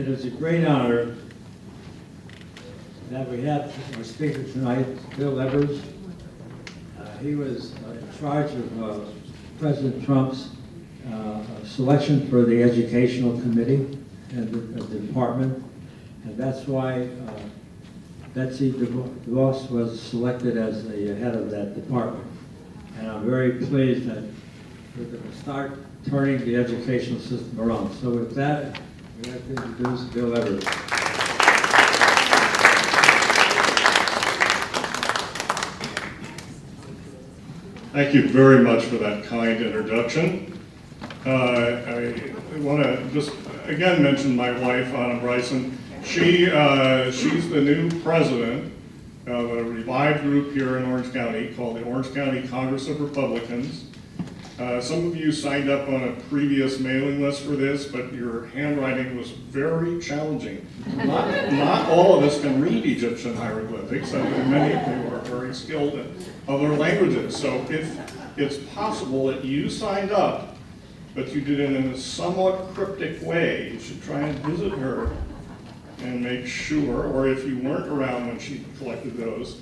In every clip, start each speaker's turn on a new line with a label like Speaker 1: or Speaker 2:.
Speaker 1: It is a great honor that we have our speaker tonight, Bill Evers. He was in charge of President Trump's selection for the Educational Committee and the department, and that's why Betsy Devos was selected as the head of that department. And I'm very pleased that we're going to start turning the educational system around. So with that, I'd like to introduce Bill Evers.
Speaker 2: Thank you very much for that kind introduction. I want to just again mention my wife, Anna Bryson. She's the new president of a revived group here in Orange County called the Orange County Congress of Republicans. Some of you signed up on a previous mailing list for this, but your handwriting was very challenging. Not all of us can read Egyptian hieroglyphics, and many of you are very skilled in other languages. So if it's possible that you signed up, but you did it in a somewhat cryptic way, you should try and visit her and make sure, or if you weren't around when she collected those,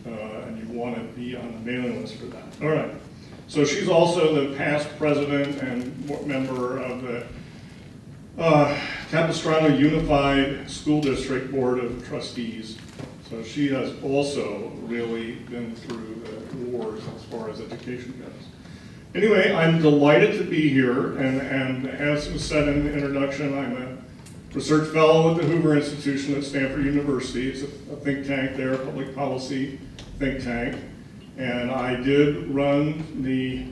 Speaker 2: and you want to be on the mailing list for that. All right. So she's also the past president and member of the Capistrano Unified School District Board of Trustees. So she has also really been through the wars as far as education goes. Anyway, I'm delighted to be here, and as was said in the introduction, I'm a research fellow at the Hoover Institution at Stanford University. It's a think tank there, a public policy think tank. And I did run the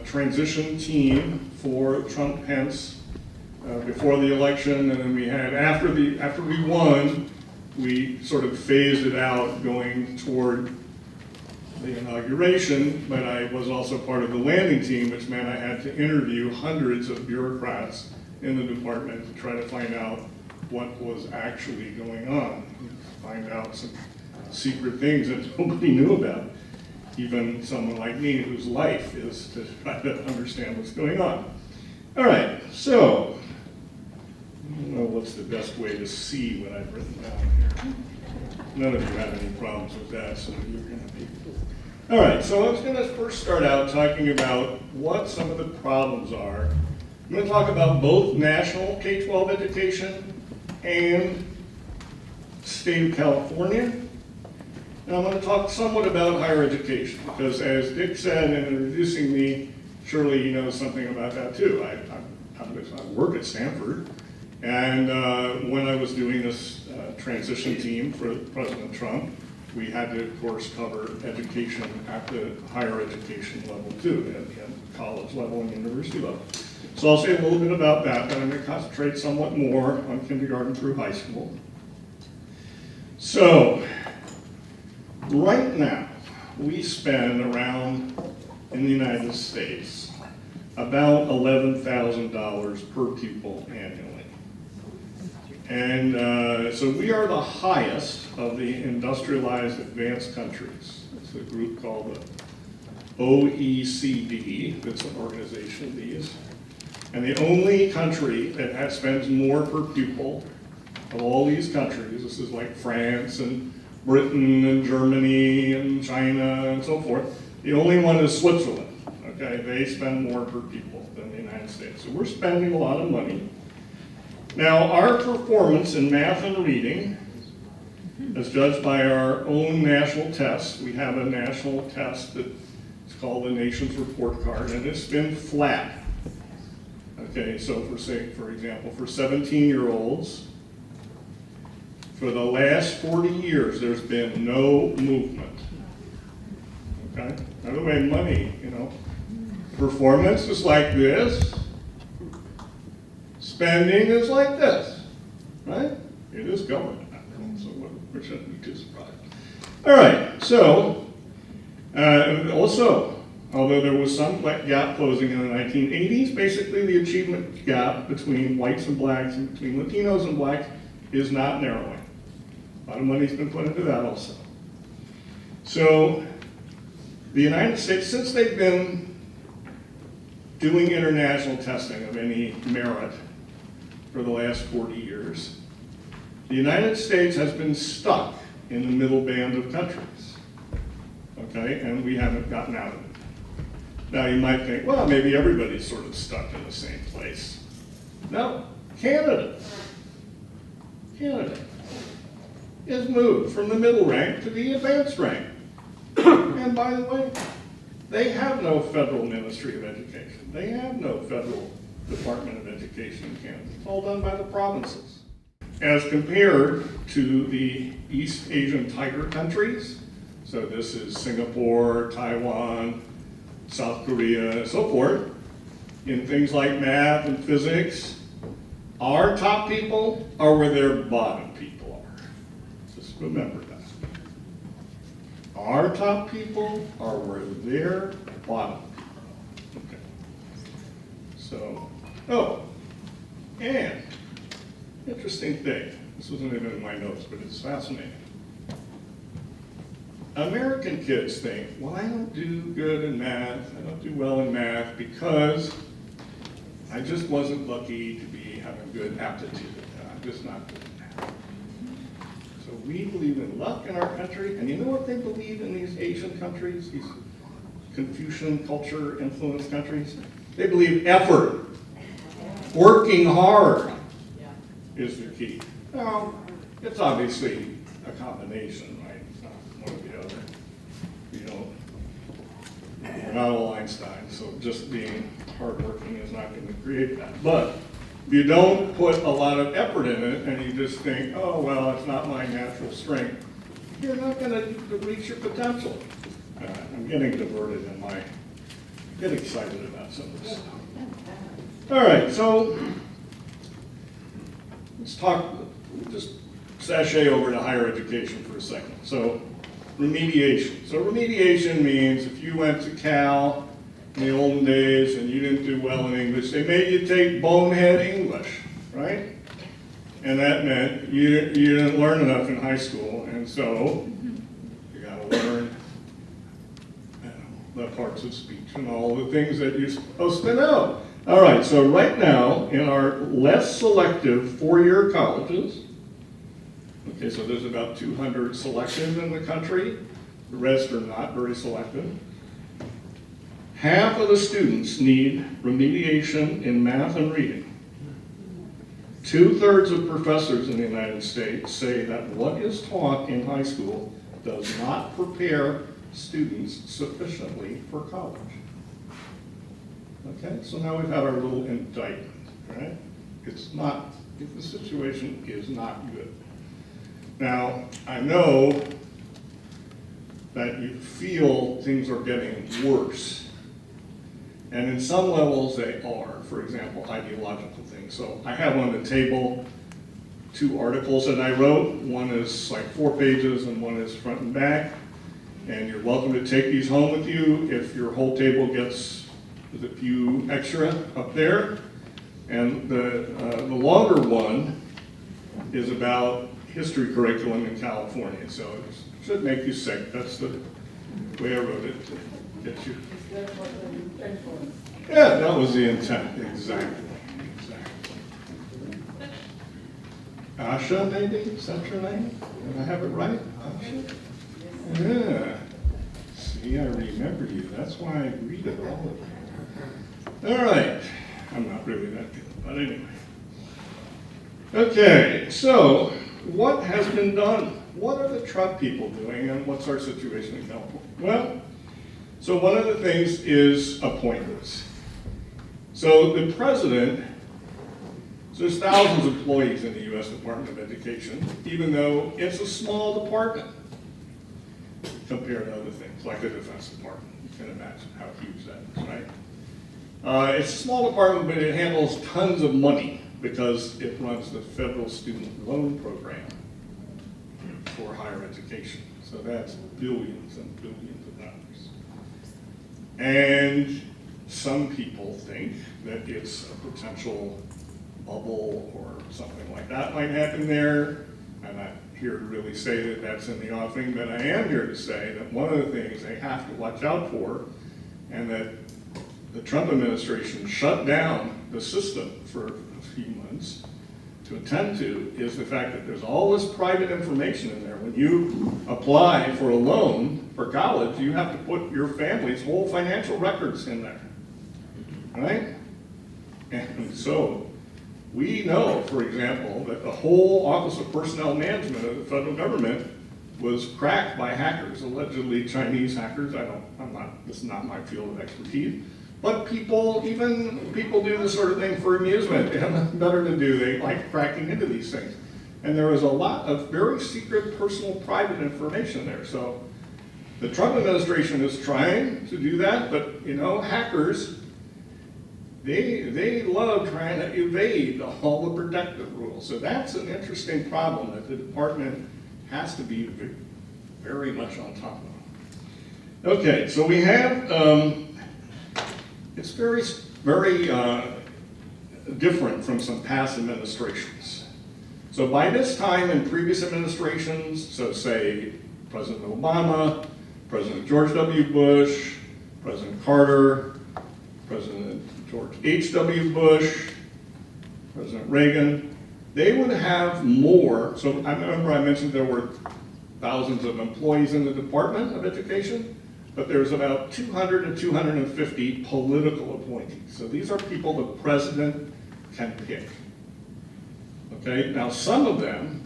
Speaker 2: transition team for Trump-Pence before the election, and then we had, after we won, we sort of phased it out going toward the inauguration, but I was also part of the landing team, which meant I had to interview hundreds of bureaucrats in the department to try to find out what was actually going on, find out some secret things that nobody knew about, even someone like me whose life is to try to understand what's going on. All right, so, I don't know what's the best way to see what I've written down here. None of you have any problems with that, so you're going to be. All right, so I'm going to first start out talking about what some of the problems are. I'm going to talk about both national K-12 education and state of California. And I'm going to talk somewhat about higher education, because as Dick said in introducing me, surely he knows something about that too. I work at Stanford, and when I was doing this transition team for President Trump, we had to, of course, cover education at the higher education level too, at the college level and university level. So I'll say a little bit about that, but I'm going to concentrate somewhat more on kindergarten through high school. So, right now, we spend around, in the United States, about $11,000 per pupil annually. And so we are the highest of the industrialized advanced countries. It's a group called the OECD, that's an organization of these. And the only country that spends more per pupil of all these countries, this is like France and Britain and Germany and China and so forth, the only one is Switzerland. Okay, they spend more per pupil than the United States. So we're spending a lot of money. Now, our performance in math and reading, as judged by our own national tests, we have a national test that's called the Nation's Report Card, and it's been flat. Okay, so for example, for 17-year-olds, for the last 40 years, there's been no movement. Okay? By the way, money, performance is like this. Spending is like this, right? It is government, so we shouldn't be too surprised. All right, so also, although there was some gap closing in the 1980s, basically the achievement gap between whites and blacks and between Latinos and blacks is not narrowing. A lot of money's been put into that also. So the United States, since they've been doing international testing of any merit, for the last 40 years, the United States has been stuck in the middle band of countries, okay, and we haven't gotten out of it. Now you might think, well, maybe everybody's sort of stuck in the same place. No, Canada is moved from the middle rank to the advanced rank. And by the way, they have no federal Ministry of Education. They have no federal Department of Education in Canada. It's all done by the provinces. As compared to the East Asian tiger countries, so this is Singapore, Taiwan, South Korea, and so forth, in things like math and physics, our top people are where their bottom people are. Just remember that. Our top people are where their bottom people are. Okay. So, oh, and interesting thing. This wasn't even in my notes, but it's fascinating. American kids think, well, I don't do good in math, I don't do well in math because I just wasn't lucky to be having good aptitude. I'm just not good at math. So we believe in luck in our country, and you know what they believe in these Asian countries, these Confucian culture influenced countries? They believe effort, working hard is the key. Now, it's obviously a combination, right? It's not one or the other. We're not all Einstein, so just being hardworking is not going to create that. But if you don't put a lot of effort in it and you just think, oh, well, it's not my natural strength, you're not going to reach your potential. I'm getting diverted in my, get excited about some of this stuff. All right, so let's talk, just sashay over to higher education for a second. So remediation. So remediation means if you went to Cal in the olden days and you didn't do well in English, they made you take bonehead English, right? And that meant you didn't learn enough in high school, and so you got to learn the parts of speech and all the things that you're supposed to know. All right, so right now in our less selective four-year colleges, okay, so there's about 200 selective in the country. The rest are not very selective. Half of the students need remediation in math and reading. 2/3 of professors in the United States say that what is taught in high school does not prepare students sufficiently for college. Okay, so now we've had our little indictment, right? It's not, the situation is not good. Now, I know that you feel things are getting worse. And in some levels they are, for example, ideological things. So I have on the table 2 articles that I wrote. One is like 4 pages and one is front and back. And you're welcome to take these home with you if your whole table gets a few extra up there. And the longer one is about history curriculum in California, so it should make you sick. That's the way I wrote it, to get you. Yeah, that was the intent, exactly. Asha, maybe? Is that your name? Did I have it right? Asha? Yeah. See, I remember you. That's why I read it all the time. All right. I'm not really that good, but anyway. Okay, so what has been done? What are the Trump people doing, and what's our situation in California? Well, so one of the things is appointments. So the president, so there's thousands of employees in the U.S. Department of Education, even though it's a small department compared to other things, like the Defense Department. You can imagine how huge that is, right? It's a small department, but it handles tons of money because it runs the federal student loan program for higher education. So that's billions and billions of dollars. And some people think that it's a potential bubble or something like that might happen there. I'm not here to really say that that's in the offing, but I am here to say that one of the things they have to watch out for, and that the Trump administration shut down the system for a few months, to attend to is the fact that there's all this private information in there. When you apply for a loan for college, you have to put your family's whole financial records in there, right? And so we know, for example, that the whole Office of Personnel Management of the federal government was cracked by hackers, allegedly Chinese hackers. This is not my field of expertise. But even people do this sort of thing for amusement. They have nothing better to do. They like cracking into these things. And there was a lot of very secret, personal, private information there. So the Trump administration is trying to do that, but hackers, they love trying to evade all the protective rules. So that's an interesting problem that the department has to be very much on top of. Okay, so we have, it's very, very different from some past administrations. So by this time in previous administrations, so say President Obama, President George W. Bush, President Carter, President George H.W. Bush, President Reagan, they would have more. So I remember I mentioned there were thousands of employees in the Department of Education, but there's about 200 to 250 political appointees. So these are people the president can pick. Okay, now some of them,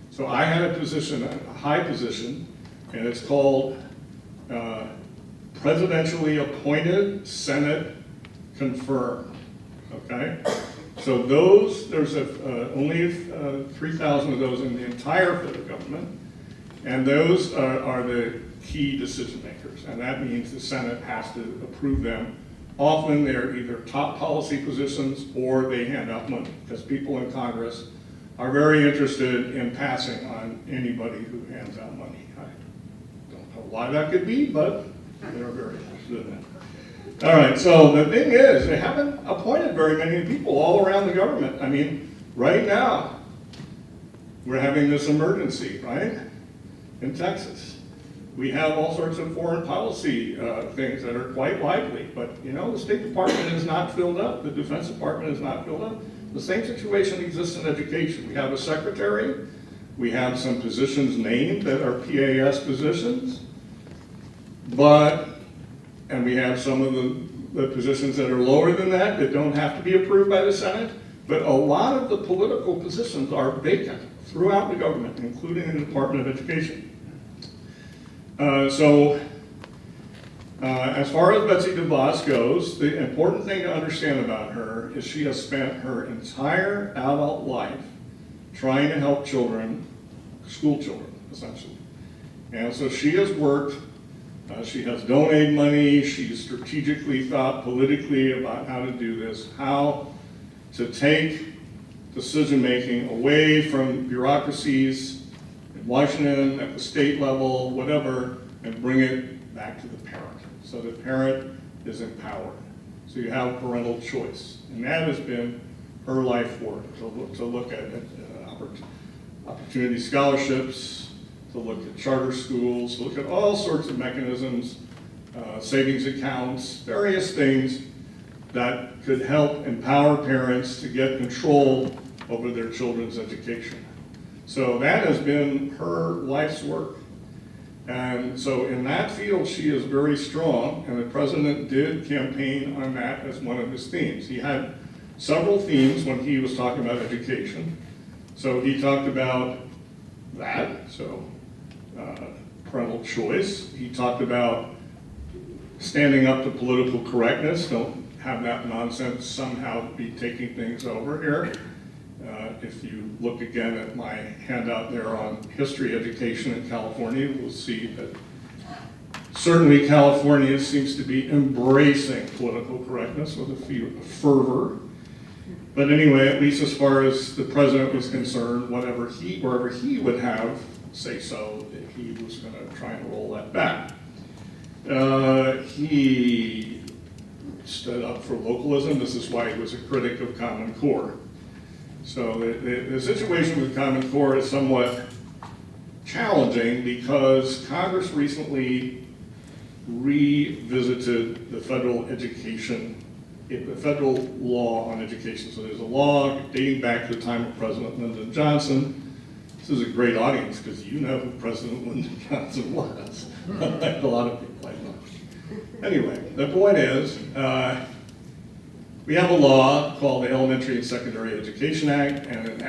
Speaker 2: so I had a position, a high position, and it's called presidentially appointed, Senate confirmed. Okay, so those, there's only 3,000 of those in the entire federal government, and those are the key decision makers, and that means the Senate has to approve them. Often they're either top policy positions or they hand out money, because people in Congress are very interested in passing on anybody who hands out money. I don't know why that could be, but they're very interested in it. All right, so the thing is, they haven't appointed very many people all around the government. I mean, right now, we're having this emergency, right, in Texas. We have all sorts of foreign policy things that are quite lively, but the State Department is not filled up, the Defense Department is not filled up. The same situation exists in education. We have a secretary, we have some positions named that are PAS positions, and we have some of the positions that are lower than that don't have to be approved by the Senate, but a lot of the political positions are vacant throughout the government, including the Department of Education. As far as Betsy Devos goes, the important thing to understand about her is she has spent her entire adult life trying to help children, school children, essentially. And so she has worked, she has donated money, she's strategically thought politically about how to do this, how to take decision-making away from bureaucracies in Washington, at the state level, whatever, and bring it back to the parent. So the parent is empowered. So you have parental choice. And that has been her life work, to look at opportunity scholarships, to look at charter schools, to look at all sorts of mechanisms, savings accounts, various things that could help empower parents to get control over their children's education. So that has been her life's work. And so in that field, she is very strong, and the president did campaign on that as one of his themes. He had several themes when he was talking about education. So he talked about that, so parental choice. He talked about standing up to political correctness. Don't have that nonsense somehow be taking things over here. If you look again at my handout there on history education in California, we'll see that certainly California seems to be embracing political correctness with a fervor. But anyway, at least as far as the president was concerned, wherever he would have say so, he was going to try and roll that back. He stood up for localism. This is why he was a critic of Common Core. So the situation with Common Core is somewhat challenging because Congress recently revisited the federal education a federal law on education. So there's a law dating back to the time of President Lyndon Johnson. This is a great audience because you know who President Lyndon Johnson was. Like a lot of people I know. Anyway, the point is, we have a law called the Elementary and Secondary Education Act, and it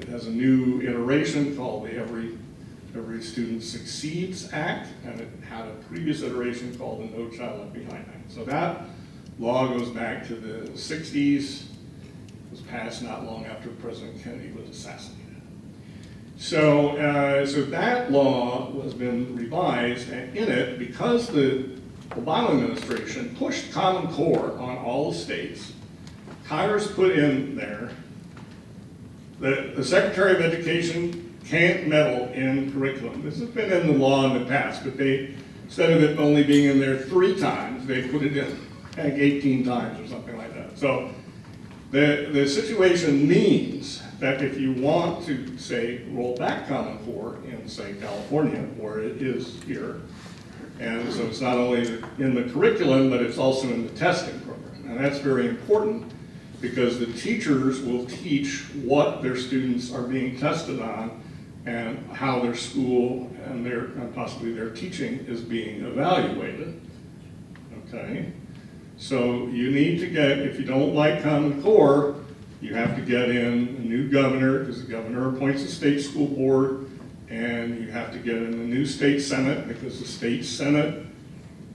Speaker 2: has a new iteration called the Every Student Succeeds Act, and it had a previous iteration called the No Child Left Behind Act. So that law goes back to the 60s. It was passed not long after President Kennedy was assassinated. So that law has been revised, and in it, because the Obama administration pushed Common Core on all the states, Congress put in there that the Secretary of Education can't meddle in curriculum. This has been in the law in the past, but they, instead of it only being in there 3 times, they put it in like 18 times or something like that. So the situation means that if you want to, say, roll back Common Core in, say, California, where it is here, and so it's not only in the curriculum, but it's also in the testing program. And that's very important because the teachers will teach what their students are being tested on and how their school and possibly their teaching is being evaluated. Okay? So you need to get, if you don't like Common Core, you have to get in a new governor, because the governor appoints a state school board, and you have to get in the new state senate, because the state senate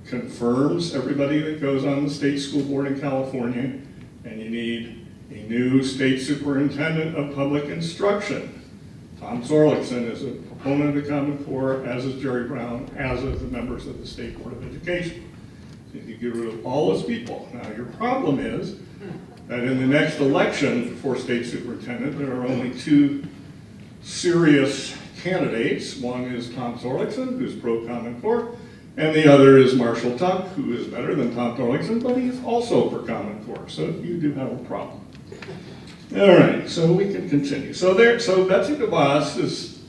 Speaker 2: confirms everybody that goes on the state school board in California, and you need a new state superintendent of public instruction. Tom Zorlickson is a proponent of Common Core, as is Jerry Brown, as is the members of the State Board of Education. So you get rid of all those people. Now your problem is that in the next election for state superintendent, there are only 2 serious candidates. One is Tom Zorlickson, who's pro-Common Core, and the other is Marshall Tuck, who is better than Tom Zorlickson, but he's also for Common Core, so you do have a problem. All right, so we can continue. So Betsy Devos is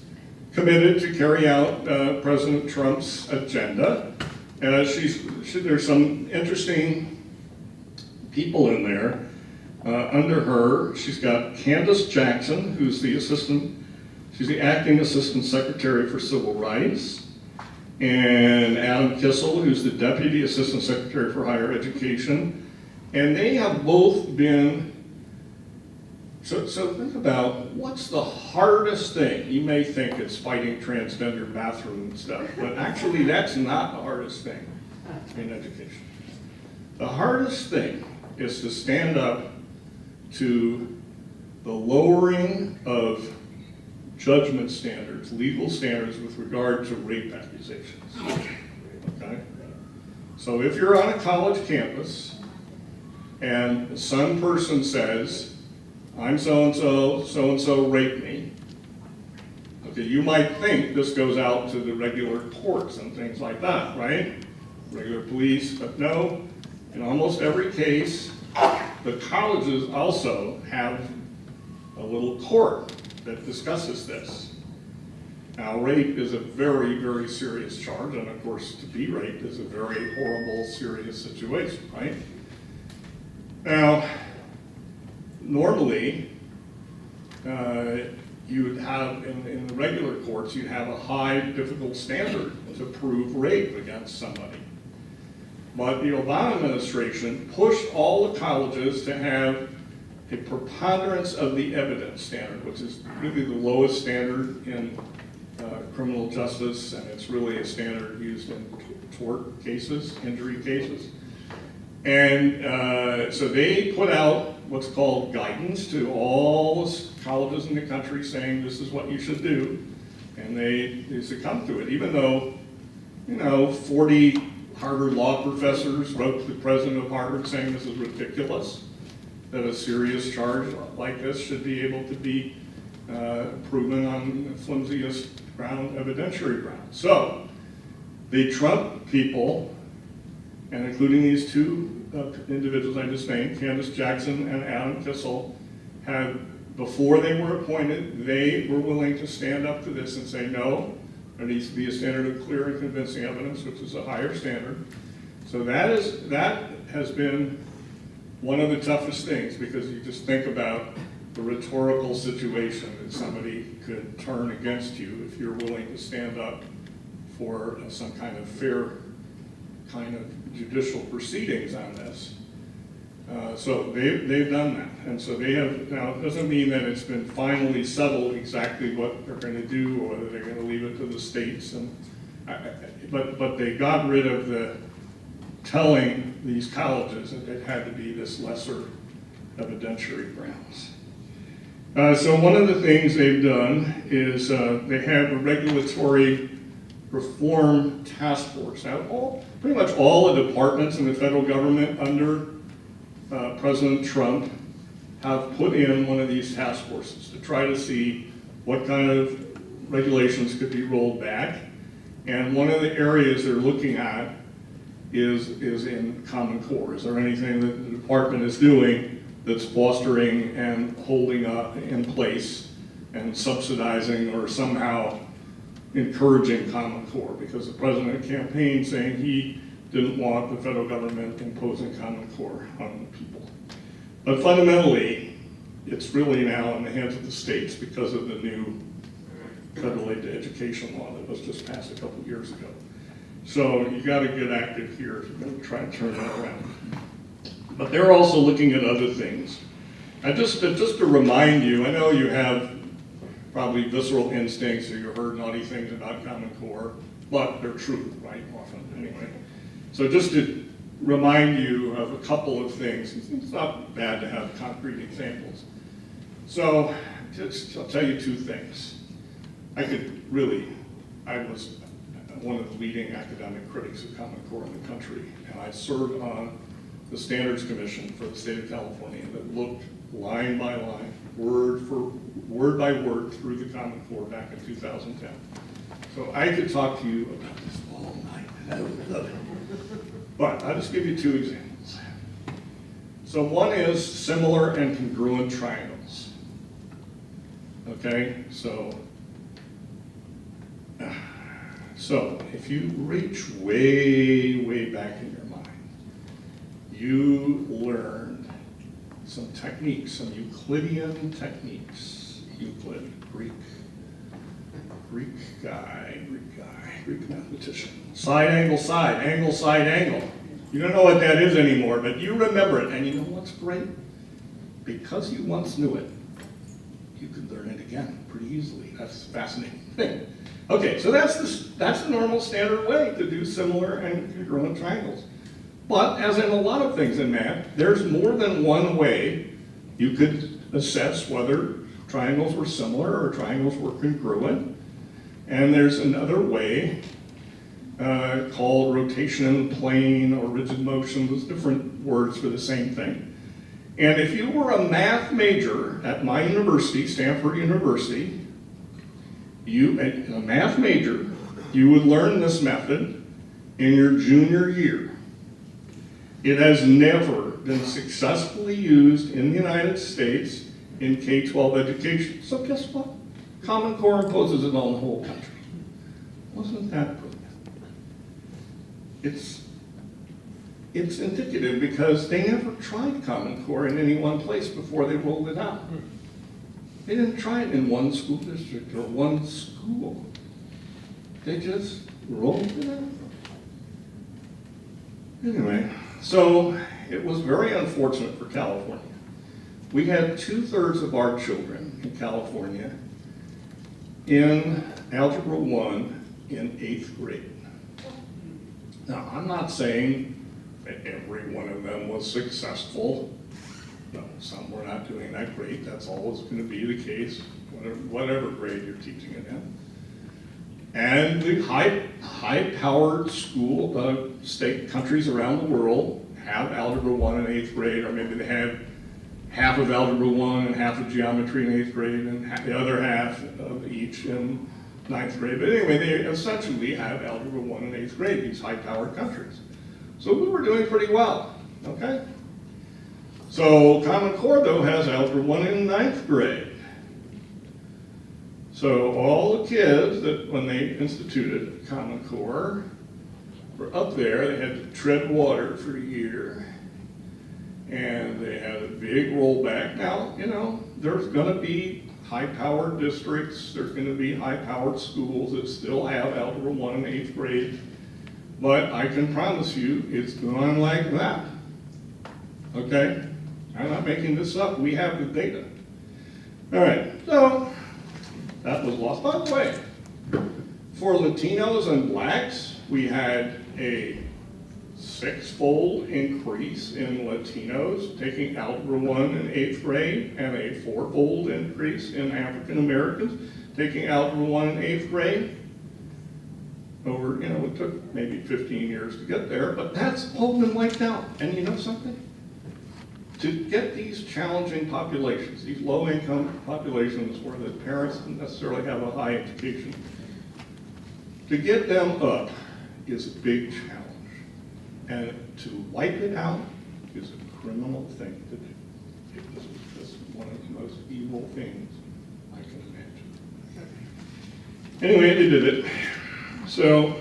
Speaker 2: committed to carry out President Trump's agenda. There's some interesting people in there. Under her, she's got Candace Jackson, who's she's the acting assistant secretary for civil rights, and Adam Kissel, who's the deputy assistant secretary for higher education. And they have both been, so think about what's the hardest thing. You may think it's fighting transgender bathroom stuff, but actually that's not the hardest thing in education. The hardest thing is to stand up to the lowering of judgment standards, legal standards with regard to rape accusations. Okay? So if you're on a college campus and some person says, I'm so-and-so, so-and-so raped me, okay, you might think this goes out to the regular courts and things like that, right? Regular police, but no, in almost every case, the colleges also have a little court that discusses this. Now, rape is a very, very serious charge, and of course, to be raped is a very horrible, serious situation, right? Now, normally, you would have, in the regular courts, you'd have a high, difficult standard to prove rape against somebody. But the Obama administration pushed all the colleges to have a preponderance of the evidence standard, which is really the lowest standard in criminal justice, and it's really a standard used in tort cases, injury cases. And so they put out what's called guidance to all the colleges in the country saying this is what you should do, and they succumbed to it, even though, 40 Harvard law professors wrote to the president of Harvard saying this is ridiculous, that a serious charge like this should be able to be proven on the flimsiest ground, evidentiary ground. So the Trump people, and including these 2 individuals I just named, Candace Jackson and Adam Kissel, before they were appointed, they were willing to stand up to this and say, no, there needs to be a standard of clear and convincing evidence, which is a higher standard. So that has been one of the toughest things, because you just think about the rhetorical situation that somebody could turn against you if you're willing to stand up for some kind of fair kind of judicial proceedings on this. So they've done that, and so they have, now it doesn't mean that it's been finally settled exactly what they're going to do or whether they're going to leave it to the states, and but they got rid of the telling these colleges that it had to be this lesser evidentiary grounds. So one of the things they've done is they have a regulatory reform task force. Now, pretty much all the departments in the federal government under President Trump have put in one of these task forces to try to see what kind of regulations could be rolled back. And one of the areas they're looking at is in Common Core. Is there anything that the department is doing that's fostering and holding up in place and subsidizing or somehow encouraging Common Core? Because the president campaigned saying he didn't want the federal government imposing Common Core on the people. But fundamentally, it's really now in the hands of the states because of the new federal aid to education law that was just passed a couple years ago. So you got to get active here if you're going to try and turn that around. But they're also looking at other things. And just to remind you, I know you have probably visceral instincts or you heard naughty things about Common Core, but they're true, right, often anyway. So just to remind you of a couple of things, it's not bad to have concrete examples. So I'll tell you two things. I was one of the leading academic critics of Common Core in the country, and I served on the Standards Commission for the state of California that looked line by line, word by word through the Common Core back in 2010. So I could talk to you about this all night, and I would love it. But I'll just give you two examples. So one is similar and congruent triangles. Okay, so if you reach way, way back in your mind, you learned some techniques, some Euclidean techniques. Euclid, Greek mathematician. Side, angle, side, angle. You don't know what that is anymore, but you remember it. And you know what's great? Because you once knew it, you could learn it again pretty easily. That's a fascinating thing. Okay, so that's the normal standard way to do similar and congruent triangles. But as in a lot of things in math, there's more than one way you could assess whether triangles were similar or triangles were congruent. And there's another way called rotation, plane, or rigid motion. There's different words for the same thing. And if you were a math major at my university, Stanford University, a math major, you would learn this method in your junior year. It has never been successfully used in the United States in K-12 education. So guess what? Common Core imposes it on the whole country. Wasn't that brilliant? It's indicative because they never tried Common Core in any one place before they rolled it out. They didn't try it in one school district or one school. They just rolled it out. Anyway, so it was very unfortunate for California. We had 2/3 of our children in California in Algebra 1 in 8th grade. Now, I'm not saying that every one of them was successful. No, some were not doing that great. That's always going to be the case, whatever grade you're teaching it in. And the high-powered school state countries around the world have Algebra 1 in 8th grade, or maybe they have half of Algebra 1 and half of geometry in 8th grade, and the other half of each in 9th grade. But anyway, they essentially have Algebra 1 in 8th grade, these high-powered countries. So we were doing pretty well, okay? So Common Core, though, has Algebra 1 in 9th grade. So all the kids that, when they instituted Common Core, were up there, they had to tread water for a year. and they had a big rollback. Now, you know, there's going to be high-powered districts, there's going to be high-powered schools that still have Algebra 1 in 8th grade, but I can promise you it's going like that. Okay? I'm not making this up. We have the data. All right, so that was lost. By the way, for Latinos and blacks, we had a 6-fold increase in Latinos taking Algebra 1 in 8th grade and a 4-fold increase in African Americans taking Algebra 1 in 8th grade. Over, you know, it took maybe 15 years to get there, but that's all been wiped out. And you know something? To get these challenging populations, these low-income populations where the parents don't necessarily have a high education, to get them up is a big challenge. And to wipe it out is a criminal thing to do. It was just one of the most evil things I can imagine. Anyway, they did it. So,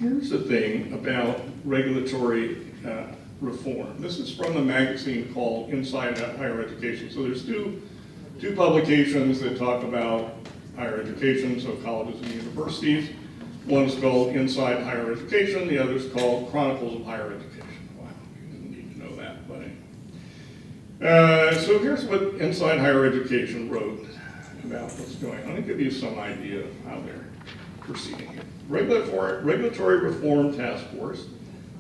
Speaker 2: here's the thing about regulatory reform. This is from a magazine called Inside Higher Education. So there's two publications that talk about higher education, so colleges and universities. One's called Inside Higher Education, the other's called Chronicles of Higher Education. Wow, you didn't need to know that, but anyway. So here's what Inside Higher Education wrote about what's going on. I'll give you some idea of how they're proceeding here. Regulatory Reform Task Force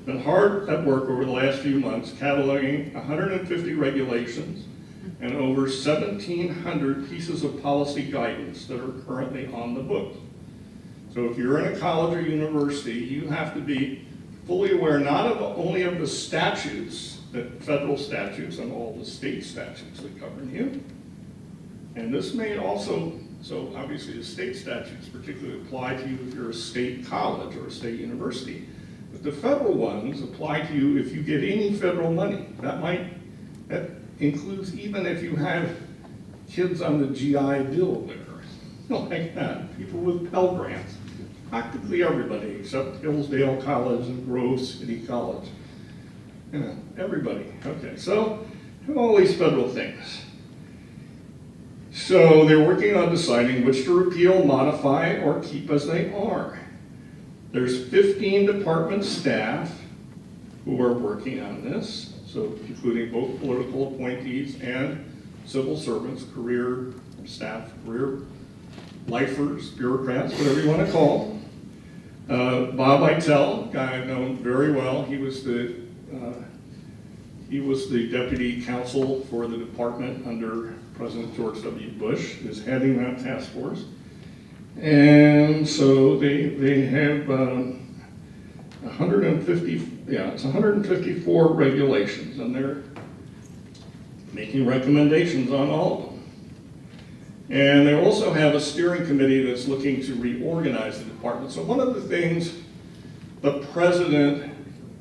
Speaker 2: been hard at work over the last few months, cataloging 150 regulations and over 1,700 pieces of policy guidance that are currently on the books. So if you're in a college or university, you have to be fully aware not only of the statutes, the federal statutes and all the state statutes that govern you, and this may also, so obviously the state statutes particularly apply to you if you're a state college or a state university, but the federal ones apply to you if you get any federal money. That includes even if you have kids on the GI Bill there, like that, people with Pell Grants, practically everybody except Hillsdale College and Grove City College. You know, everybody. Okay, so all these federal things. So they're working on deciding which to repeal, modify, or keep as they are. There's 15 department staff who are working on this, so including both political appointees and civil servants, career staff, career lifers, bureaucrats, whatever you want to call. Bob Eitel, guy I've known very well, he was the deputy counsel for the department under President George W. Bush, is heading that task force. And so they have 154 regulations, and they're making recommendations on all of them. And they also have a steering committee that's looking to reorganize the department. So one of the things the president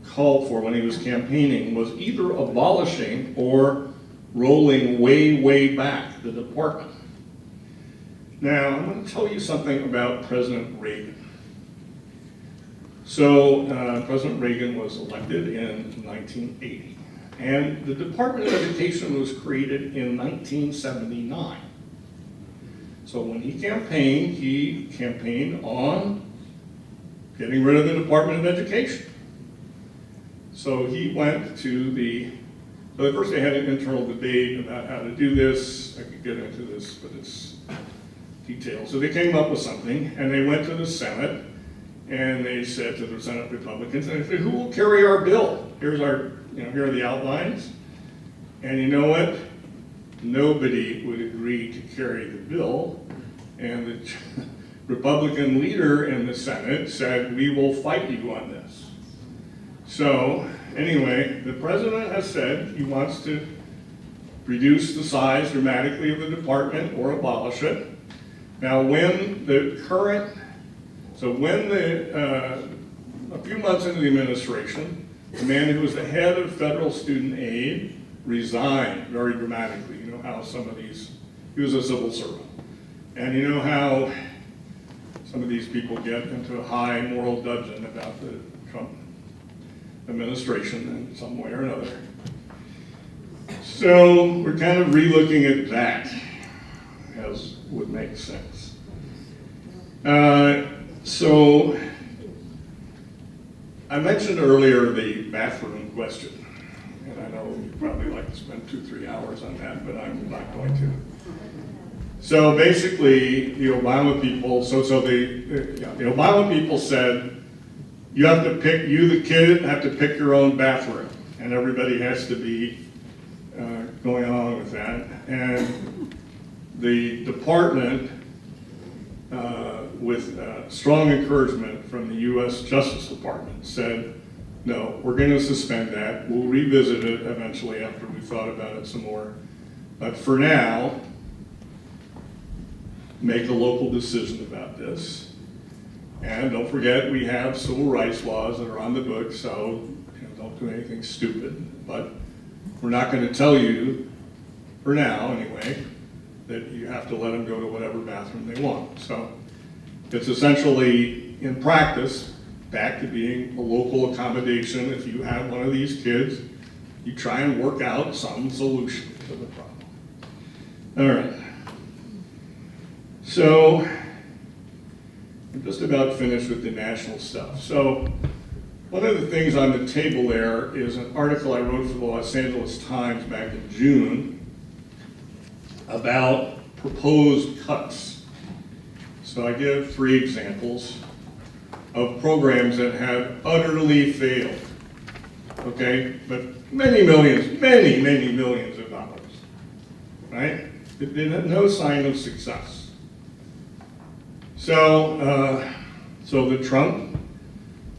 Speaker 2: called for when he was campaigning was either abolishing or rolling way, way back the department. Now, I'm going to tell you something about President Reagan. So, President Reagan was elected in 1980, and the Department of Education was created in 1979. So when he campaigned on getting rid of the Department of Education. So he went to so first they had an internal debate about how to do this. I could get into this, but it's detailed. So they came up with something, and they went to the Senate, and they said to the Senate Republicans, and they said, who will carry our bill? Here are the outlines. And you know what? Nobody would agree to carry the bill, and the Republican leader in the Senate said, we will fight you on this. So anyway, the president has said he wants to reduce the size dramatically of the department or abolish it. Now when a few months into the administration, the man who was the head of federal student aid resigned very dramatically. You know how he was a civil servant. And you know how some of these people get into a high moral dudgeon about the Trump administration in some way or another. So we're kind of re-looking at that, as would make sense. So I mentioned earlier the bathroom question, and I know you'd probably like to spend 2-3 hours on that, but I'm not going to. So basically, the Obama people, the Obama people said, you have to pick, you the kid have to pick your own bathroom, and everybody has to be going along with that. And the department, with strong encouragement from the U.S. Justice Department, said, no, we're going to suspend that. We'll revisit it eventually after we've thought about it some more. But for now, make a local decision about this. And don't forget, we have civil rights laws that are on the books, so don't do anything stupid. But we're not going to tell you, for now anyway, that you have to let them go to whatever bathroom they want. So it's essentially, in practice, back to being a local accommodation. If you have one of these kids, you try and work out some solution to the problem. All right. So I'm just about finished with the national stuff. So one of the things on the table there is an article I wrote for the Los Angeles Times back in June about proposed cuts. So I give 3 examples of programs that have utterly failed, okay? But many millions of dollars, right? They had no sign of success. So, the Trump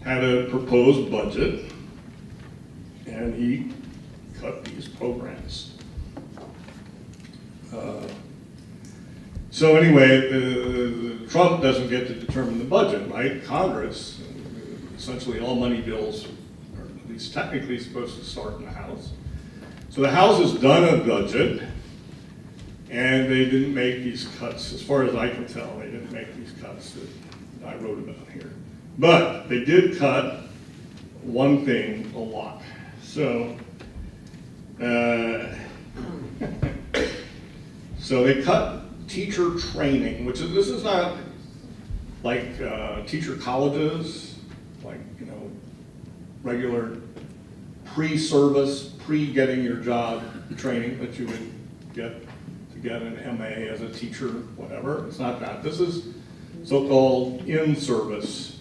Speaker 2: had a proposed budget, and he cut these programs. So anyway, the Trump doesn't get to determine the budget, right? Congress, essentially all money bills are at least technically supposed to start in the House. So the House has done a budget, and they didn't make these cuts, as far as I can tell, they didn't make these cuts that I wrote about here. But they did cut one thing a lot. So, so they cut teacher training, which is, this is not like teacher colleges, like, regular pre-service, pre-getting your job training that you would get to get an MA as a teacher, whatever. It's not that. This is so-called in-service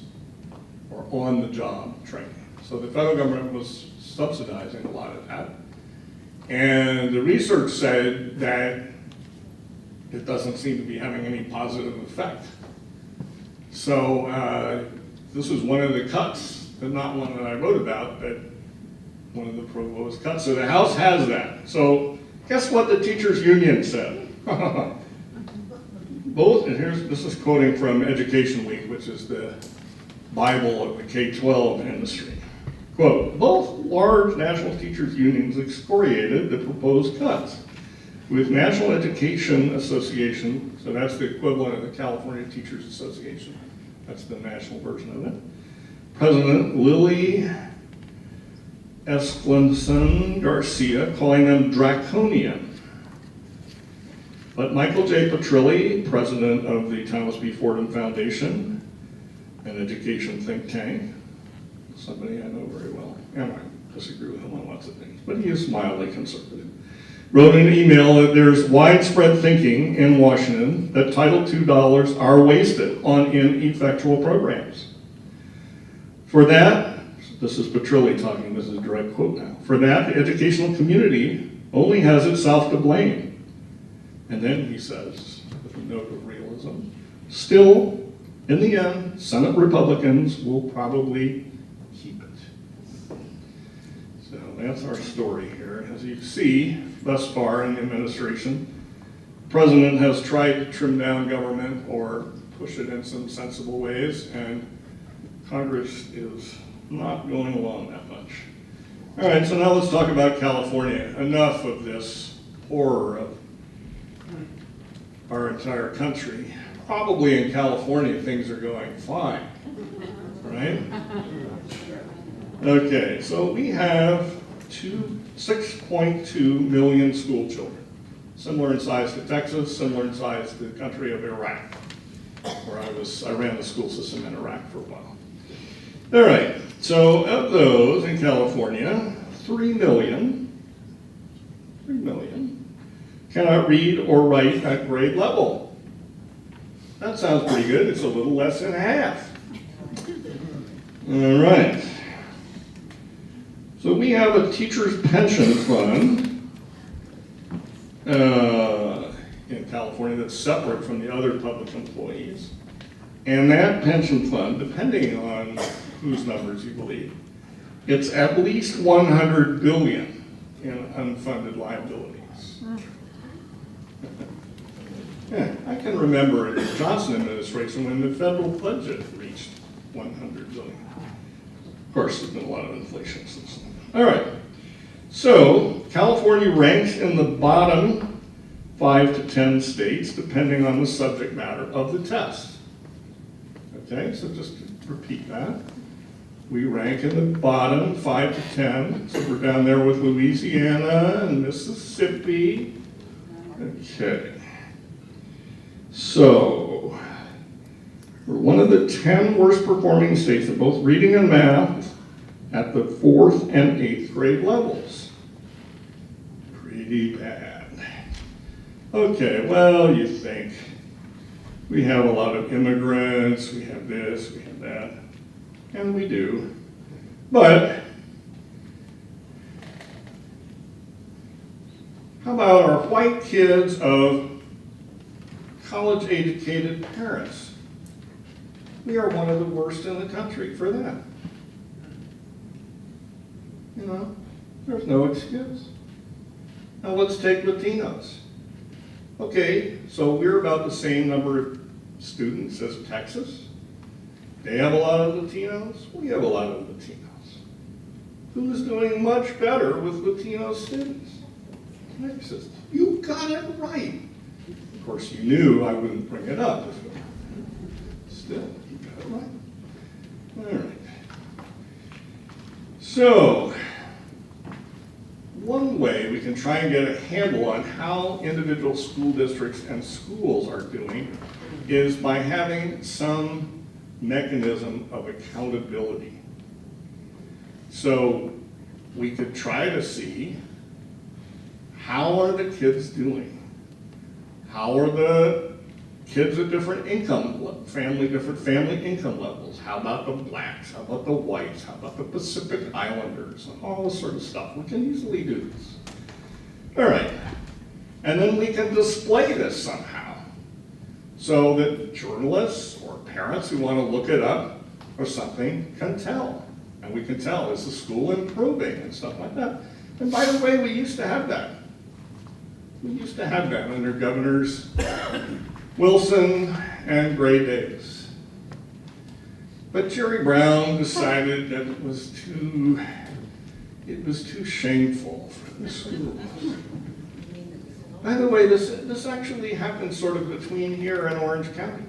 Speaker 2: or on-the-job training. So the federal government was subsidizing a lot of that. And the research said that it doesn't seem to be having any positive effect. So this was one of the cuts, but not one that I wrote about, but one of the proposed cuts. So the House has that. So guess what the teachers union said? Both, and this is quoting from Education Week, which is the Bible of the K-12 industry. Quote, both large national teachers unions excoriated the proposed cuts, with National Education Association, so that's the equivalent of the California Teachers Association, that's the national version of it, President Lily Esclinson Garcia calling them draconian. But Michael J. Petrilli, president of the Thomas B. Fordham Foundation, an education think tank, somebody I know very well, and I disagree with him on lots of things, but he is mildly conservative, wrote in an email that there's widespread thinking in Washington that Title II dollars are wasted on ineffectual programs. For that, this is Petrilli talking, this is a direct quote now, for that, the educational community only has itself to blame. And then he says, with a note of realism, still, in the end, Senate Republicans will probably keep it. So that's our story here. As you see, thus far in the administration, the president has tried to trim down government or push it in some sensible ways, and Congress is not going along that much. All right, so now let's talk about California. Enough of this horror of our entire country. probably in California things are going fine, right? Okay, so we have 6.2 million school children, similar in size to Texas, similar in size to the country of Iraq, where I ran the school system in Iraq for a while. All right, so of those in California, 3 million cannot read or write at grade level. That sounds pretty good. It's a little less than half. All right. So we have a teacher's pension fund in California that's separate from the other public employees. And that pension fund, depending on whose numbers you believe, it's at least 100 billion in unfunded liabilities. Yeah, I can remember in the Johnson administration when the federal budget reached 100 billion. Of course, there's been a lot of inflation since then. All right, so California ranks in the bottom 5 to 10 states, depending on the subject matter of the test. Okay, so just to repeat that. We rank in the bottom 5 to 10, so we're down there with Louisiana and Mississippi. Okay. So, we're one of the 10 worst performing states at both reading and math at the 4th and 8th grade levels. Pretty bad. Okay, well, you think we have a lot of immigrants, we have this, we have that, and we do. But how about our white kids of college-educated parents? We are one of the worst in the country for that. You know, there's no excuse. Now let's take Latinos. Okay, so we're about the same number of students as Texas. They have a lot of Latinos. We have a lot of Latinos. Who's doing much better with Latino students? Texas. You got it right. Of course, you knew I wouldn't bring it up. Still, you got it right. All right. So, one way we can try and get a handle on how individual school districts and schools are doing is by having some mechanism of accountability. So, we could try to see, how are the kids doing? How are the kids at different different family income levels? How about the blacks? How about the whites? How about the Pacific Islanders? And all this sort of stuff. We can easily do this. All right. And then we can display this somehow so that journalists or parents who want to look it up or something can tell. And we can tell, is the school improving and stuff like that. And by the way, we used to have that. We used to have that under Governors Wilson and Gray Davis. But Jerry Brown decided that it was too shameful for the schools. By the way, this actually happened sort of between here and Orange County.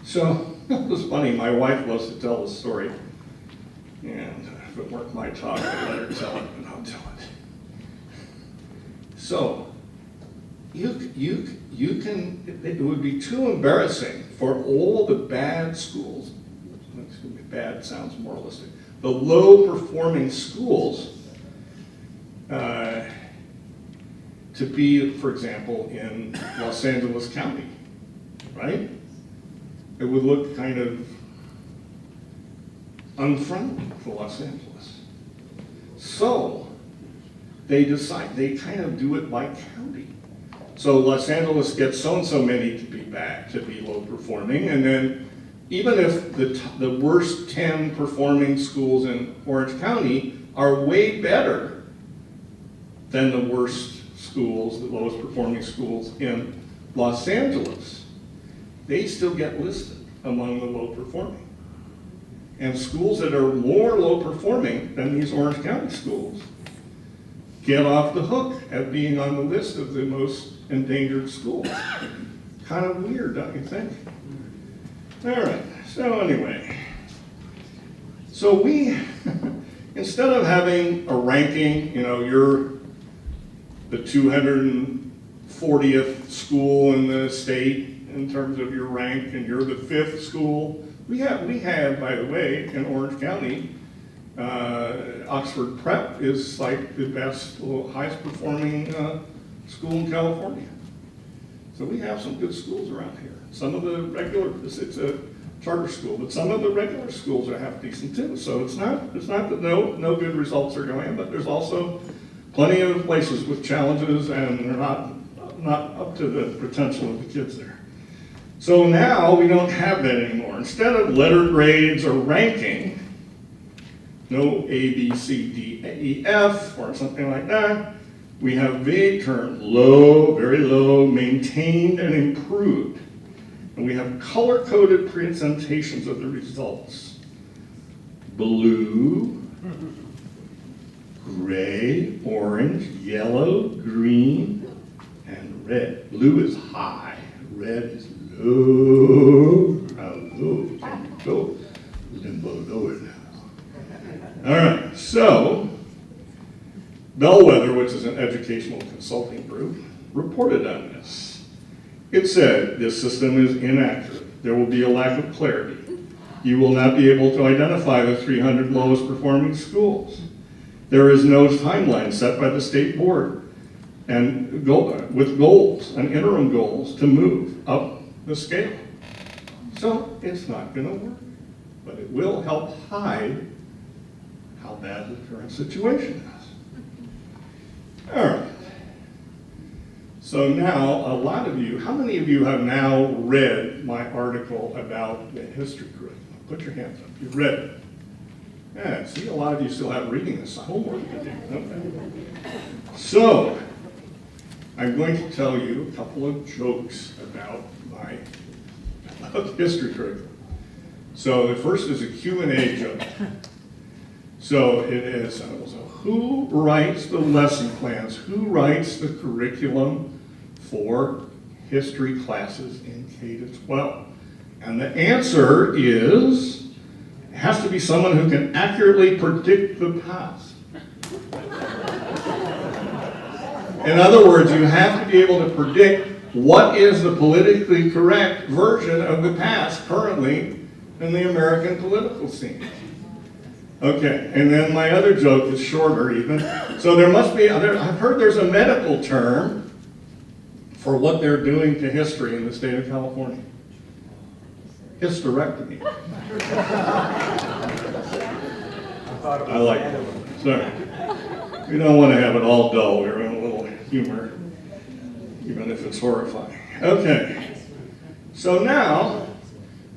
Speaker 2: So it was funny, my wife loves to tell the story. And if it weren't my talk, I'd let her tell it, and I'll tell it. So, it would be too embarrassing for all the bad schools, excuse me, bad sounds moralistic, the low-performing schools to be, for example, in Los Angeles County, right? It would look kind of unfriendly for Los Angeles. So, they decide, they kind of do it by county. So Los Angeles gets so-and-so many to be bad, to be low performing, and then even if the worst 10 performing schools in Orange County are way better than the worst schools, the lowest performing schools in Los Angeles, they still get listed among the low performing. And schools that are more low performing than these Orange County schools get off the hook at being on the list of the most endangered schools. Kind of weird, don't you think? All right, so anyway. So we, instead of having a ranking, you know, you're the 240th school in the state in terms of your rank, and you're the 5th school. We have, by the way, in Orange County, Oxford Prep is like the best, highest performing school in California. So we have some good schools around here. Some of the regular, it's a charter school, but some of the regular schools are half decent too. So it's not that no good results are going, but there's also plenty of places with challenges, and they're not up to the potential of the kids there. So now we don't have that anymore. Instead of letter grades or ranking, no A, B, C, D, E, F, or something like that, we have vague terms, low, very low, maintained, and improved. And we have color-coded presentations of the results. Blue, gray, orange, yellow, green, and red. Blue is high, red is low. How low can you go? Limbo lower now. All right, so Bellwether, which is an educational consulting group, reported on this. It said, this system is inaccurate. There will be a lack of clarity. You will not be able to identify the 300 lowest performing schools. There is no timeline set by the state board and with goals and interim goals to move up the scale. So it's not going to work, but it will help hide how bad the current situation is. All right. So now, a lot of you, how many of you have now read my article about the history curriculum? Put your hands up. You've read it. Yeah, see, a lot of you still have reading this homework to do. Okay. So, I'm going to tell you a couple of jokes about the history curriculum. So the first is a Q&A joke. So it is, so who writes the lesson plans? Who writes the curriculum for history classes in K-12? And the answer is, it has to be someone who can accurately predict the past. In other words, you have to be able to predict what is the politically correct version of the past currently in the American political scene. Okay, and then my other joke is shorter even. So there must be, I've heard there's a medical term for what they're doing to history in the state of California. Hysterectomy. I like that. Sorry. We don't want to have it all dull. We're in a little humor, even if it's horrifying. Okay, so now,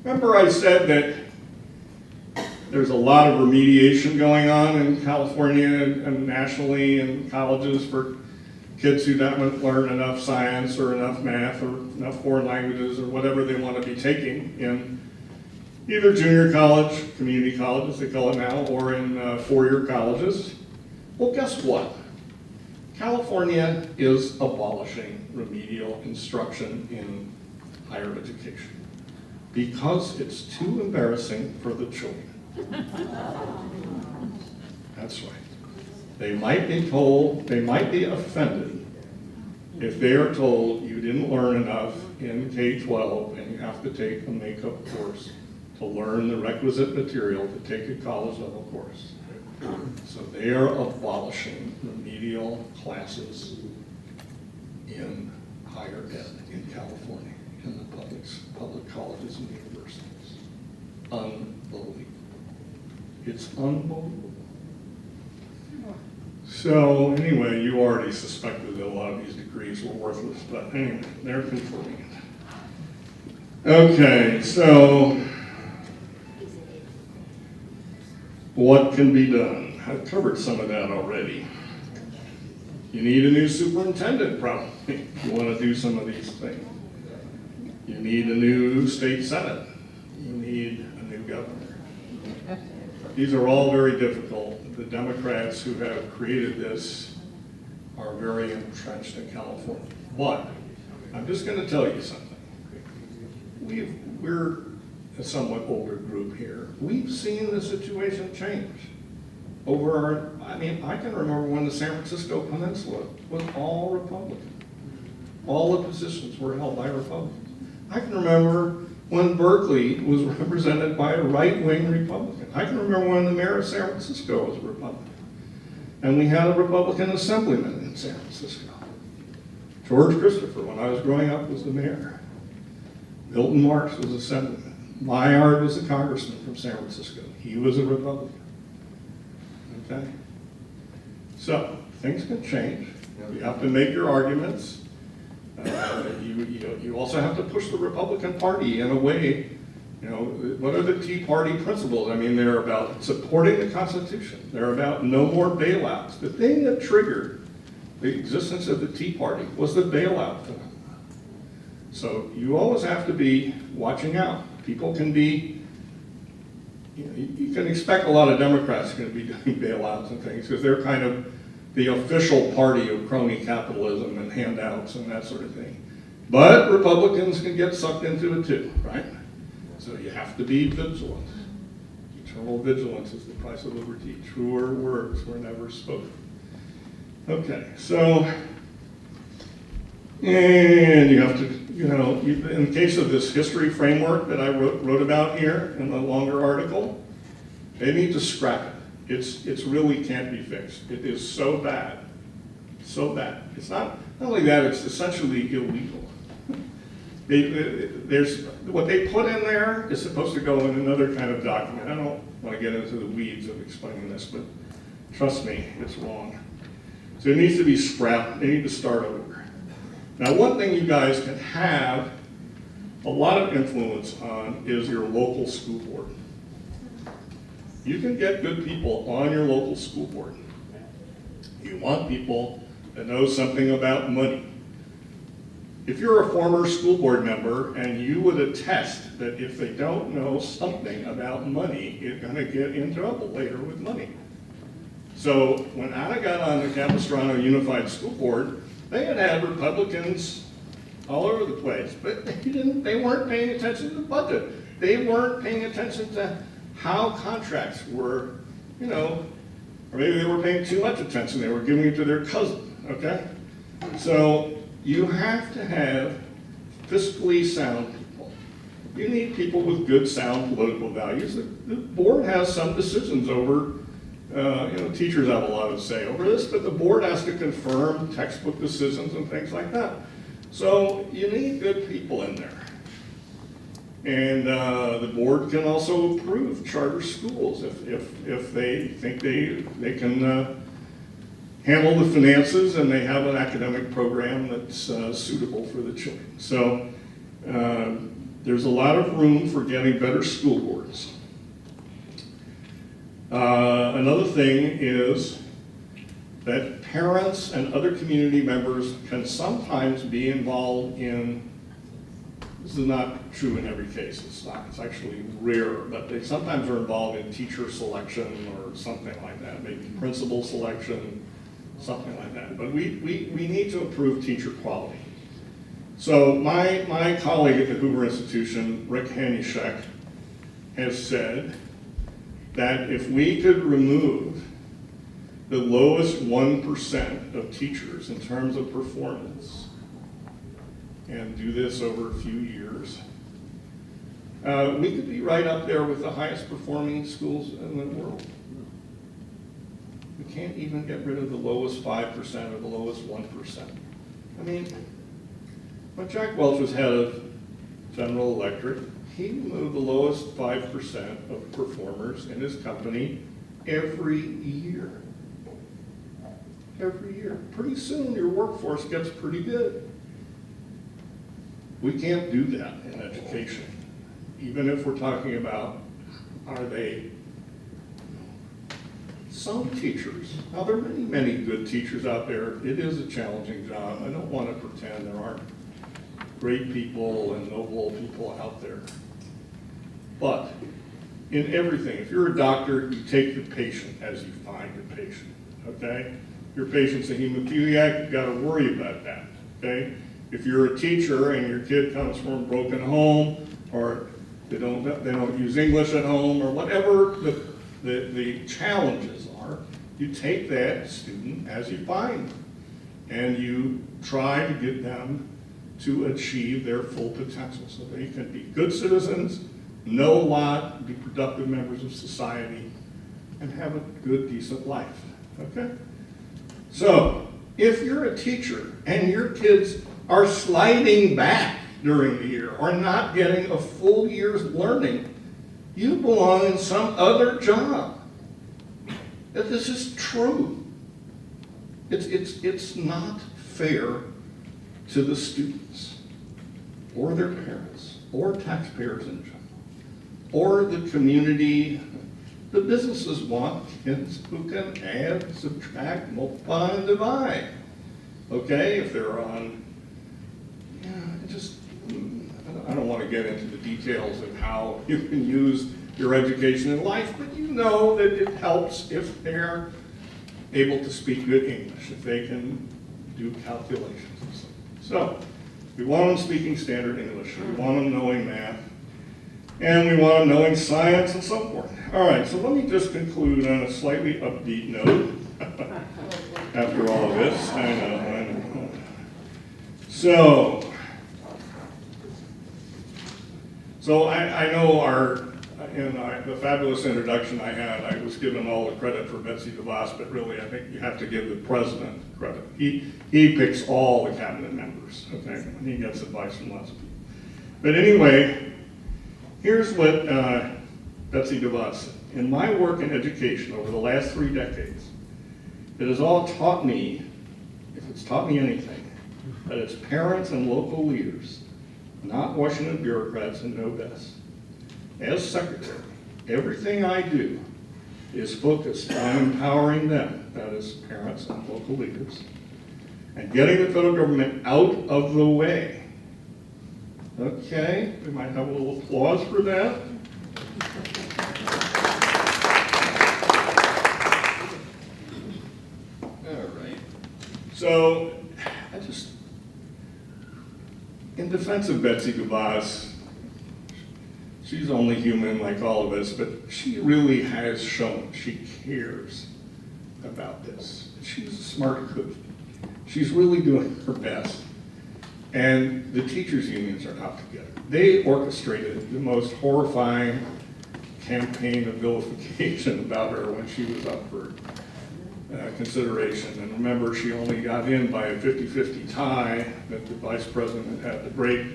Speaker 2: remember I said that there's a lot of remediation going on in California and nationally in colleges for kids who don't learn enough science or enough math or enough foreign languages or whatever they want to be taking in either junior college, community college as they call it now, or in four-year colleges. Well, guess what? California is abolishing remedial instruction in higher education because it's too embarrassing for the children. That's right. They might be told, they might be offended if they are told you didn't learn enough in K-12 and you have to take a makeup course to learn the requisite material to take a college level course. So they are abolishing remedial classes in higher ed in California, in the public colleges and universities. Unbelievable. It's unbelievable. So anyway, you already suspected that a lot of these degrees were worthless, but anyway, they're confirming it. Okay, so what can be done? I've covered some of that already. You need a new superintendent, probably, if you want to do some of these things. You need a new state senate. You need a new governor. These are all very difficult. The Democrats who have created this are very entrenched in California. But I'm just going to tell you something. we're a somewhat older group here. We've seen the situation change over I can remember when the San Francisco Peninsula was all Republican. All the positions were held by Republicans. I can remember when Berkeley was represented by a right-wing Republican. I can remember when the mayor of San Francisco was a Republican. And we had a Republican assemblyman in San Francisco. George Christopher, when I was growing up, was the mayor. Milton Marks was assemblyman. Maillard was a congressman from San Francisco. He was a Republican. Okay? So, things can change. You have to make your arguments. You also have to push the Republican Party in a way. What are the Tea Party principles? They're about supporting the Constitution. They're about no more bailouts. The thing that triggered the existence of the Tea Party was the bailout phenomenon. So you always have to be watching out. People can be, you can expect a lot of Democrats are going to be doing bailouts and things because they're kind of the official party of crony capitalism and handouts and that sort of thing. But Republicans can get sucked into it too, right? So you have to be vigilant. Eternal vigilance is the price of liberty. Truer words were never spoken. Okay, so, and you have to, in the case of this history framework that I wrote about here in the longer article, they need to scrap it. It's really can't be fixed. It is so bad, so bad. It's not only that, it's essentially illegal. There's what they put in there is supposed to go in another kind of document. I don't want to get into the weeds of explaining this, but trust me, it's wrong. So it needs to be scrapped. They need to start over. Now, one thing you guys can have a lot of influence on is your local school board. You can get good people on your local school board. You want people that know something about money. If you're a former school board member and you would attest that if they don't know something about money, you're going to get in trouble later with money. So when Anna got on the Capistrano Unified School Board, they had Republicans all over the place, but they weren't paying attention to the budget. They weren't paying attention to how contracts were, or maybe they were paying too much attention. They were giving it to their cousin, okay? So you have to have fiscally sound people. You need people with good, sound political values. The board has some decisions over, teachers have a lot to say over this, but the board has to confirm textbook decisions and things like that. So you need good people in there. And the board can also approve charter schools if they think they can handle the finances and they have an academic program that's suitable for the children. So there's a lot of room for getting better school boards. Another thing is that parents and other community members can sometimes be involved in, this is not true in every case, it's actually rare, but they sometimes are involved in teacher selection or something like that, maybe principal selection, something like that. But we need to improve teacher quality. So my colleague at the Hoover Institution, Rick Hanishek, has said that if we could remove the lowest 1% of teachers in terms of performance and do this over a few years, we could be right up there with the highest performing schools in the world. We can't even get rid of the lowest 5% or the lowest 1%. I mean, when Jack Welch was head of General Electric, he removed the lowest 5% of performers in his company every year. Every year. Pretty soon your workforce gets pretty good. We can't do that in education. Even if we're talking about, are they some teachers? Now there are many, many good teachers out there. It is a challenging job. I don't want to pretend there aren't great people and noble people out there. But in everything, if you're a doctor, you take your patient as you find your patient, okay? Your patient's a hemophiliac, you've got to worry about that, okay? If you're a teacher and your kid comes from a broken home or they don't use English at home, or whatever the challenges are. You take that student as you find them, and you try to get them to achieve their full potential so they can be good citizens, know a lot, be productive members of society, and have a good, decent life, okay? So, if you're a teacher and your kids are sliding back during the year or not getting a full year's learning, you belong in some other job. That this is true. It's not fair to the students or their parents or taxpayers in general or the community. The businesses want kids who can add, subtract, multiply, and divide. Okay, if they're on, I don't want to get into the details of how you can use your education in life, but you know that it helps if they're able to speak good English, if they can do calculations. So, we want them speaking standard English, we want them knowing math, and we want them knowing science and so forth. All right, so let me just conclude on a slightly upbeat note after all of this. I know. So I know in the fabulous introduction I had, I was given all the credit for Betsy Devos, but really I think you have to give the president credit. He picks all the cabinet members, okay? And he gets advice from lots of people. But anyway, here's what Betsy Devos said. In my work in education over the last 3 decades, it has all taught me, if it's taught me anything, that it's parents and local leaders, not Washington bureaucrats, and know best. As secretary, everything I do is focused on empowering them, that is parents and local leaders, and getting the federal government out of the way. Okay, we might have a little applause for that. All right. So, in defense of Betsy Devos, she's only human like all of us, but she really has shown she cares about this. She's a smart cookie. She's really doing her best. And the teachers' unions are out to get her. They orchestrated the most horrifying campaign of vilification about her when she was up for consideration. And remember, she only got in by a 50-50 tie that the vice president had to break.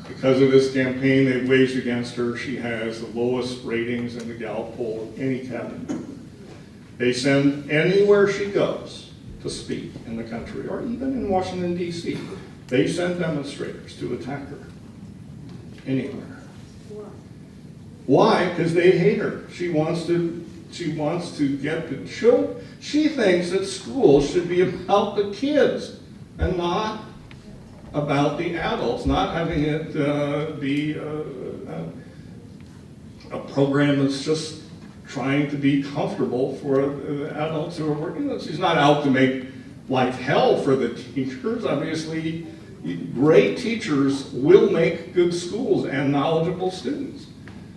Speaker 2: Because of this campaign they've waged against her, she has the lowest ratings in the Gallup poll of any cabinet member. They send anywhere she goes to speak in the country, or even in Washington, D.C., they send demonstrators to attack her. Anywhere. Why? Because they hate her. She wants to get the children. She thinks that school should be about the kids and not about the adults, not having it be a program that's just trying to be comfortable for the adults who are working. She's not out to make life hell for the teachers. Obviously, great teachers will make good schools and knowledgeable students.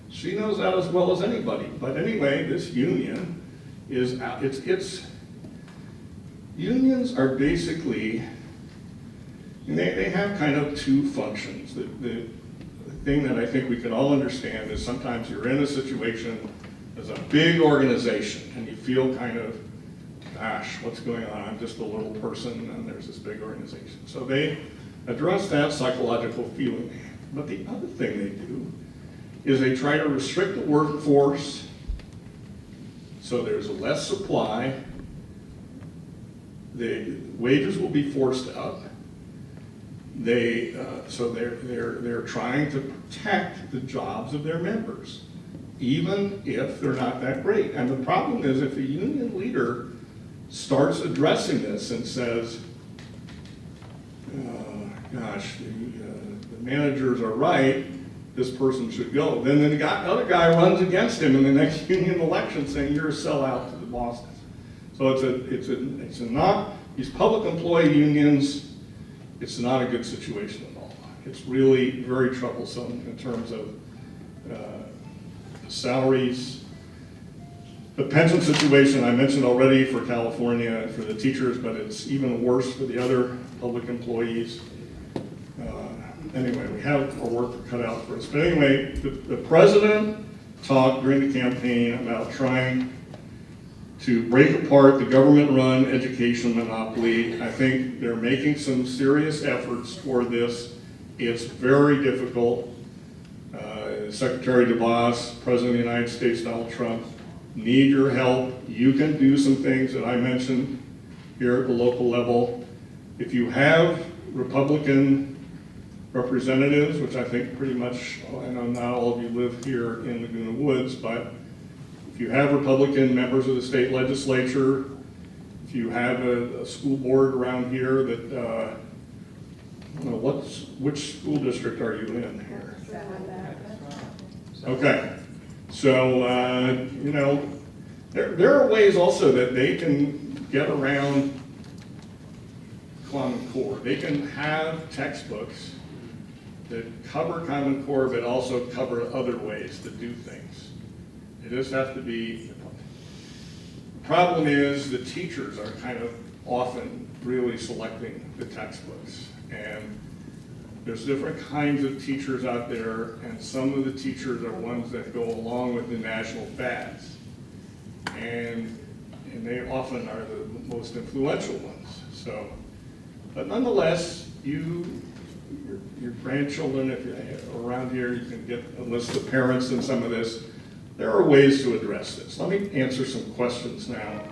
Speaker 2: She knows that as well as anybody. But anyway, this union is out. Unions are basically, they have kind of two functions. The thing that I think we can all understand is sometimes you're in a situation as a big organization and you feel kind of, gosh, what's going on? I'm just a little person and there's this big organization. So they address that psychological feeling. But the other thing they do is they try to restrict the workforce so there's less supply, the wages will be forced up. So they're trying to protect the jobs of their members, even if they're not that great. And the problem is if a union leader starts addressing this and says, gosh, the managers are right, this person should go, then the other guy runs against him in the next union election saying you're a sellout to the bosses. So it's not, these public employee unions, it's not a good situation at all. It's really very troublesome in terms of salaries. The pension situation I mentioned already for California, for the teachers, but it's even worse for the other public employees. Anyway, we have our work cut out for us. But anyway, the president talked during the campaign about trying to break apart the government-run education monopoly. I think they're making some serious efforts toward this. It's very difficult. Secretary Devos, President of the United States, Donald Trump, need your help. You can do some things that I mentioned here at the local level. If you have Republican representatives, which I think pretty much, I know not all of you live here in Laguna Woods, but if you have Republican members of the state legislature, if you have a school board around here that, I don't know, which school district are you in here? Okay, so, you know, there are ways also that they can get around Common Core. They can have textbooks that cover Common Core, but also cover other ways to do things. It just has to be. The problem is the teachers are kind of often really selecting the textbooks. And there's different kinds of teachers out there, and some of the teachers are ones that go along with the national fads. And they often are the most influential ones. So, but nonetheless, your grandchildren, if you're around here, you can get a list of parents in some of this. There are ways to address this. Let me answer some questions now.